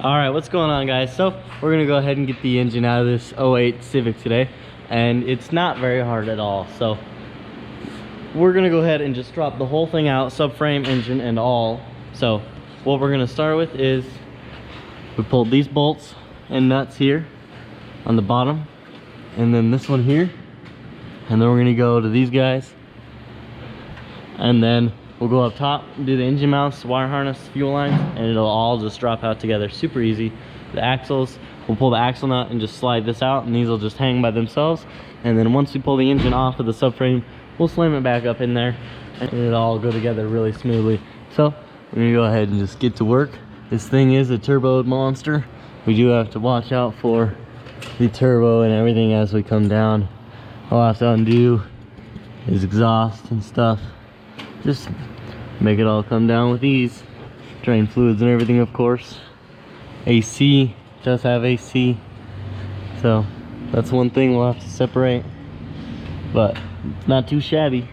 All right, what's going on, guys? So we're gonna go ahead and get the engine out of this '08 Civic today, and it's not very hard at all. So we're gonna go ahead and just drop the whole thing out, subframe, engine, and all. So what we're gonna start with is we pulled these bolts and nuts here on the bottom, and then this one here, and then we're gonna go to these guys, and then we'll go up top and do the engine mounts, wire harness, fuel lines, and it'll all just drop out together. Super easy. The axles, we'll pull the axle nut and just slide this out, and these will just hang by themselves. And then once we pull the engine off of the subframe, we'll slam it back up in there, and it'll all go together really smoothly. So we're gonna go ahead and just get to work. This thing is a turboed monster. We do have to watch out for the turbo and everything as we come down. I'll have to undo his exhaust and stuff. Just make it all come down with ease. Drain fluids and everything, of course. AC does have AC, so that's one thing we'll have to separate, but it's not too shabby.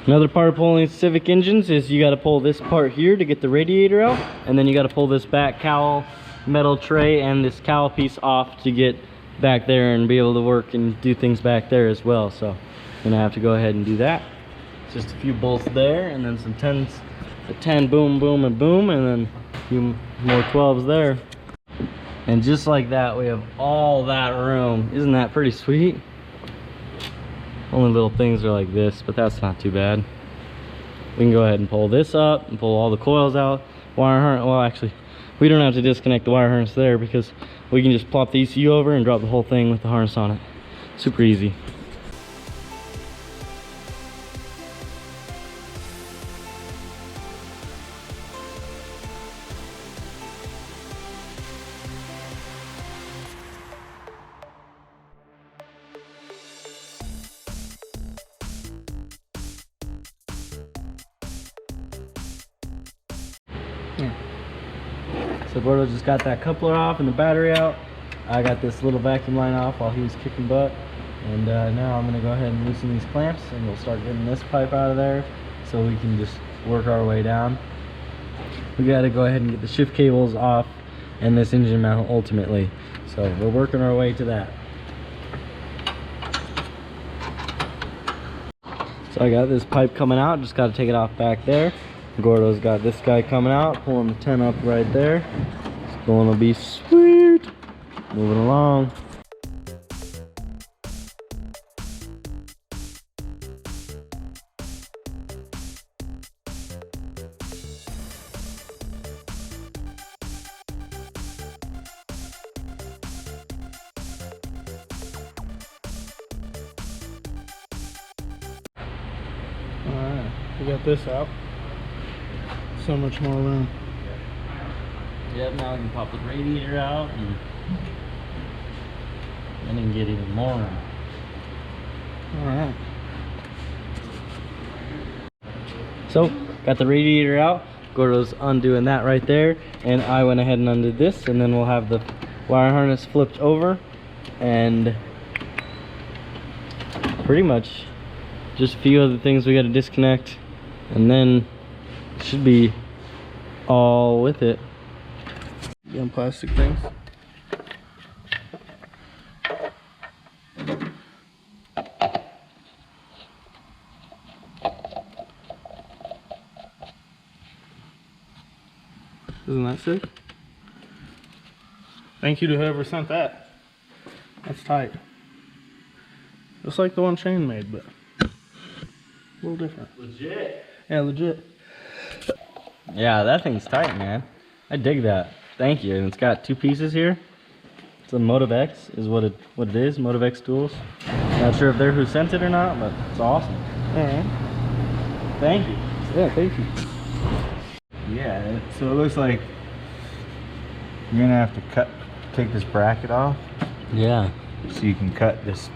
Another part of pulling Civic engines is you got to pull this part here to get the radiator out, and then you got to pull this back cowl metal tray and this cowl piece off to get back there and be able to work and do things back there as well. So I'm gonna have to go ahead and do that. Just a few bolts there, and then some 10s, a 10 boom, boom, and boom, and then a few more 12s there. And just like that, we have all that room. Isn't that pretty sweet? Only little things are like this, but that's not too bad. We can go ahead and pull this up and pull all the coils out. Wire harness, well actually, we don't have to disconnect the wire harness there because we can just plop the ECU over and drop the whole thing with the harness on it. Super easy. So Gordo just got that coupler off and the battery out. I got this little vacuum line off while he was kicking butt. And now I'm gonna go ahead and loosen these clamps and we'll start getting this pipe out of there so we can just work our way down. We gotta go ahead and get the shift cables off and this engine mount ultimately. So we're working our way to that. So I got this pipe coming out, just gotta take it off back there. Gordo's got this guy coming out, pulling the 10 up right there. It's going to be sweet. Moving along. Alright, we got this out. So much more room. Yep, now I can pop the radiator out and then get even more room. Alright. So, got the radiator out. Gordo's undoing that right there. And I went ahead and undid this. And then we'll have the wire harness flipped over. And pretty much just a few other things we got to disconnect. And then should be all with it. Young plastic things. Isn't that sick? Thank you to whoever sent that. That's tight. Just like the one Shane made, but a little different. Legit. Yeah, legit. Yeah, that thing's tight, man. I dig that. Thank you. And it's got two pieces here. It's a Motive X is what it is. Motive X tools. Not sure if they're who sent it or not, but it's awesome. Alright. Thank you. Yeah, thank you. Yeah, so it looks like you're gonna have to take this bracket off Yeah. so you can cut this.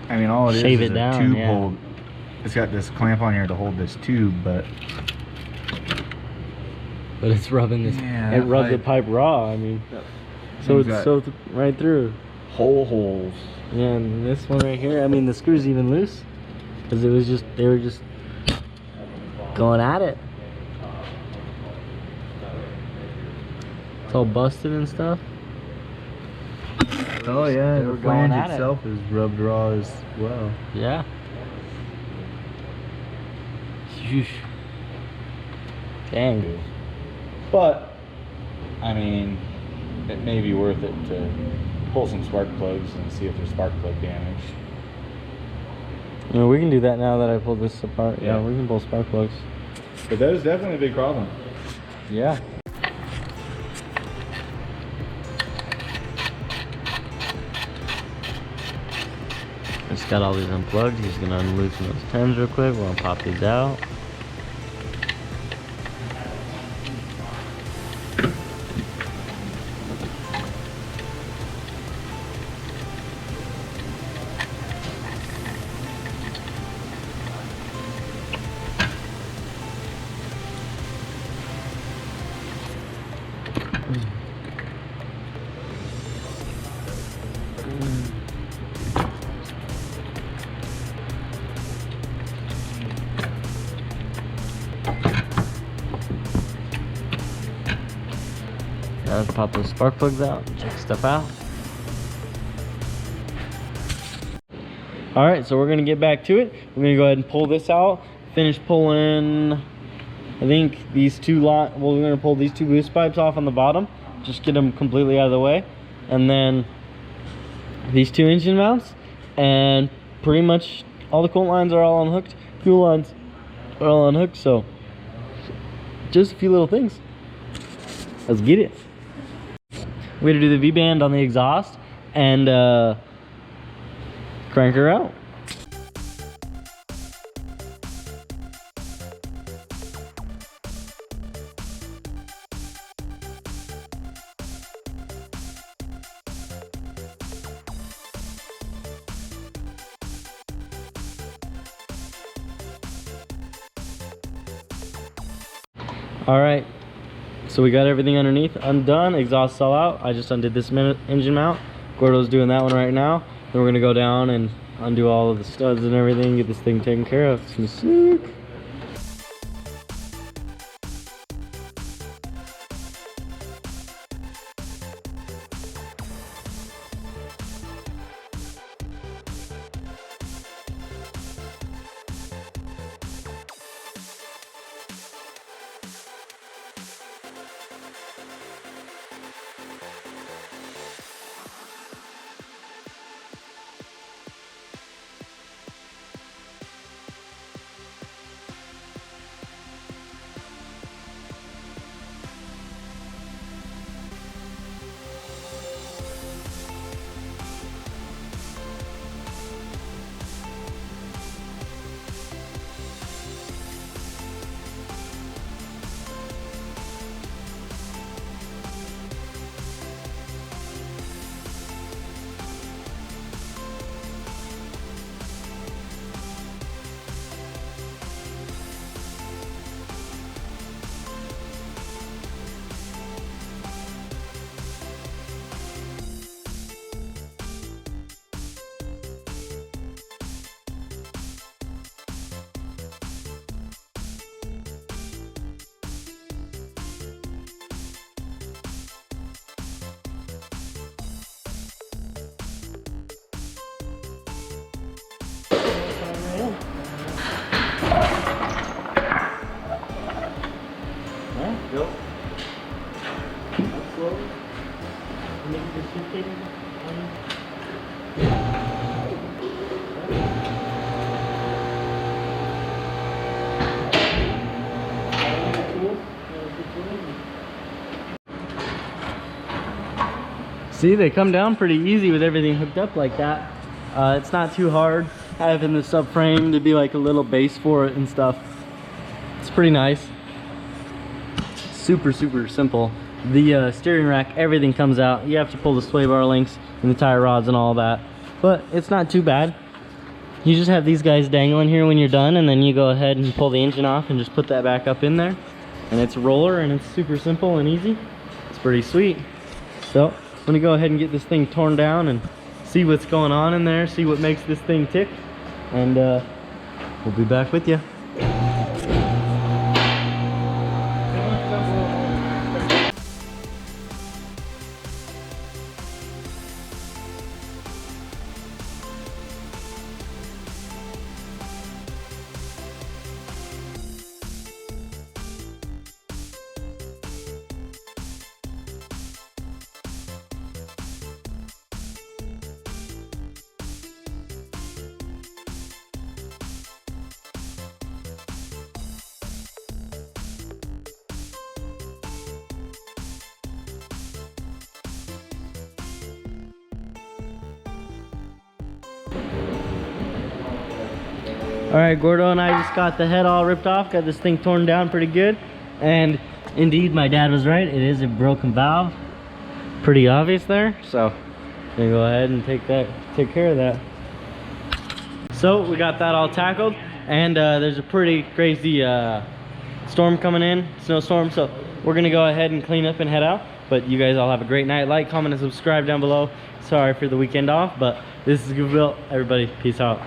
I mean, all it is Shave is it a down, tube yeah. hold. It's got this clamp on here to hold this tube, but it's rubbing this. Yeah, it that rubbed the pipe- pipe raw. I mean, so thing's it's got so right through. whole holes. Yeah, and this one right here. I mean, the screw's even loose because they were just going at it. It's all busted and stuff. Oh yeah, They were the going flange at it. itself is rubbed raw as well. Yeah. Sheesh. Dang. But I mean, it may be worth it to pull some spark plugs and see if there's spark plug damage. Yeah, we can do that now that I pulled this apart. Yeah, Yeah. we can pull spark plugs. But that is definitely a big problem. Yeah. Just got all these unplugged. He's gonna unloosen those pins real quick. We're gonna pop these out. Now let's pop those spark plugs out and check stuff out. Alright, so we're gonna get back to it. We're gonna go ahead and pull this out. Finish pulling, I think these two we're gonna pull these two boost pipes off on the bottom. Just get them completely out of the way. And then these two engine mounts. And pretty much all the coolant lines are all unhooked. Fuel lines are all unhooked, so just a few little things. Let's get it. We're gonna do the V-band on the exhaust and crank her out. All right, So we got everything underneath undone, exhaust all out. I just undid this engine mount. Gordo's doing that one right now. Then we're gonna go down and undo all of the studs and everything, get this thing taken care of. It's gonna be sick. Go. Up slowly. Make the suitcase. See, they come down pretty easy with everything hooked up like that. It's not too hard having the subframe to be like a little base for it and stuff. It's pretty nice. Super simple. The steering rack, everything comes out. You have to pull the sway bar links and the tire rods and all that, but it's not too bad. You just have these guys dangling here when you're done, and then you go ahead and pull the engine off and just put that back up in there, and it's a roller, and it's super simple and easy. It's pretty sweet. So I'm gonna go ahead and get this thing torn down and see what's going on in there, see what makes this thing tick, and we'll be back with you. All right, Gordo and I just got the head all ripped off, got this thing torn down pretty good. And indeed, my dad was right. It is a broken valve. Pretty obvious there. So I'm gonna go ahead and take care of that. So we got that all tackled, and there's a pretty crazy storm coming in, snowstorm. So we're gonna go ahead and clean up and head out. But you guys all have a great night. Like, comment, and subscribe down below. Sorry for the weekend off, but this is GoofyBuilt. Everybody, peace out.